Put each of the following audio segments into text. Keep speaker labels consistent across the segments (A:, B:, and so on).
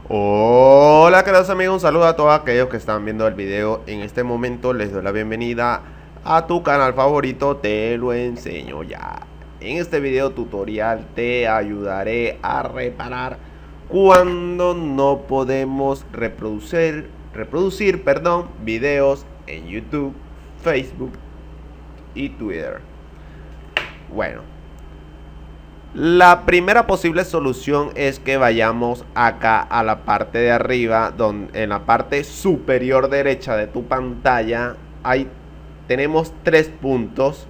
A: Hola queridos amigos, un saludo a todos aquellos que están viendo el video. En este momento les doy la bienvenida a tu canal favorito, Te lo enseño ya. En este video tutorial te ayudaré a reparar cuando no podemos reproducir videos en YouTube, Facebook y Twitter. Bueno, la primera posible solución es que vayamos acá a la parte de arriba, donde en la parte superior derecha de tu pantalla tenemos tres puntos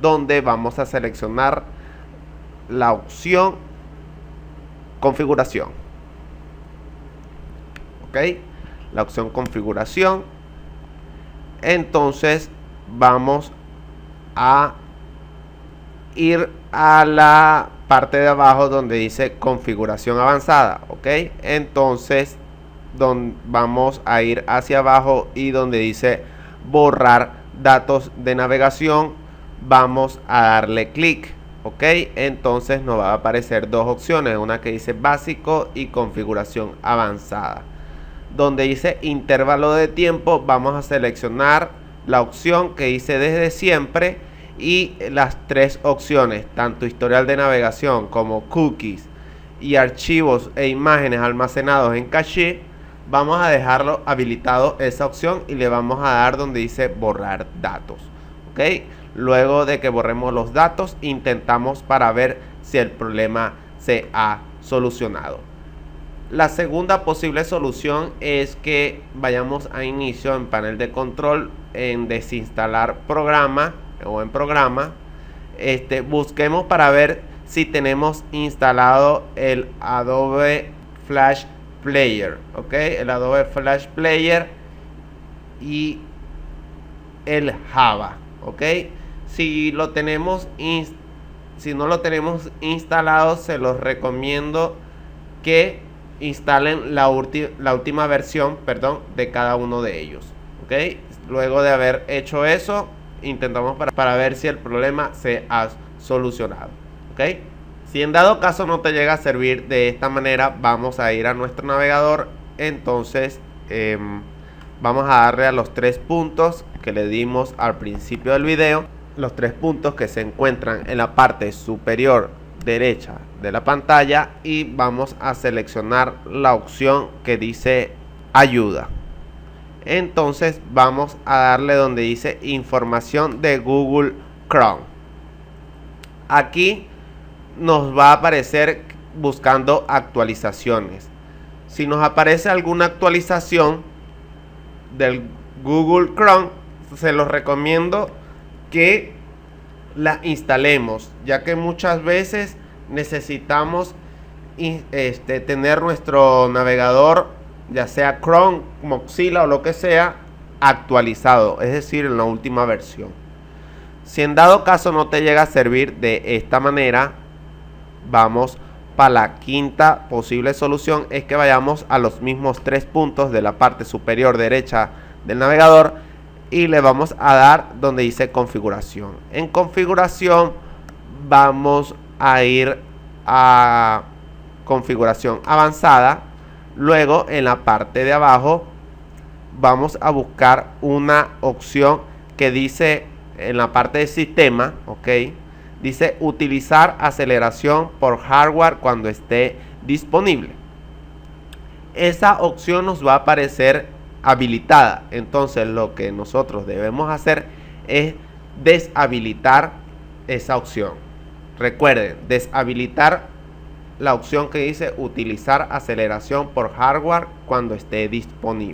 A: donde vamos a seleccionar la opción configuración. ¿Ok? La opción configuración. Entonces vamos a ir a la parte de abajo donde dice configuración avanzada. Ok, entonces vamos a ir hacia abajo y donde dice borrar datos de navegación vamos a darle clic. Ok, entonces nos va a aparecer dos opciones, una que dice básico y configuración avanzada. Donde dice intervalo de tiempo vamos a seleccionar la opción que dice desde siempre, y las tres opciones, tanto historial de navegación como cookies y archivos e imágenes almacenados en caché, vamos a dejarlo habilitado esa opción y le vamos a dar donde dice borrar datos. ¿Ok? Luego de que borremos los datos, intentamos para ver si el problema se ha solucionado. La segunda posible solución es que vayamos a inicio en panel de control, en desinstalar programa o en programa, busquemos para ver si tenemos instalado el Adobe Flash Player, ok, el Adobe Flash Player y el Java, ok. Si no lo tenemos instalado, se los recomiendo que instalen la última versión, de cada uno de ellos, ok. Luego de haber hecho eso, intentamos para ver si el problema se ha solucionado. ¿Ok? Si en dado caso no te llega a servir de esta manera, vamos a ir a nuestro navegador. Entonces vamos a darle a los tres puntos que le dimos al principio del video, los tres puntos que se encuentran en la parte superior derecha de la pantalla, y vamos a seleccionar la opción que dice ayuda. Entonces vamos a darle donde dice información de Google Chrome. Aquí nos va a aparecer buscando actualizaciones. Si nos aparece alguna actualización del Google Chrome, se los recomiendo que la instalemos, ya que muchas veces necesitamos tener nuestro navegador, ya sea Chrome, Mozilla o lo que sea, actualizado, es decir, en la última versión. Si en dado caso no te llega a servir de esta manera, vamos para la quinta posible solución, es que vayamos a los mismos tres puntos de la parte superior derecha del navegador y le vamos a dar donde dice configuración. En configuración vamos a ir a configuración avanzada. Luego en la parte de abajo vamos a buscar una opción que dice en la parte de sistema, ok, dice utilizar aceleración por hardware cuando esté disponible. Esa opción nos va a aparecer habilitada. Entonces lo que nosotros debemos hacer es deshabilitar esa opción. Recuerden, deshabilitar la opción que dice utilizar aceleración por hardware cuando esté disponible.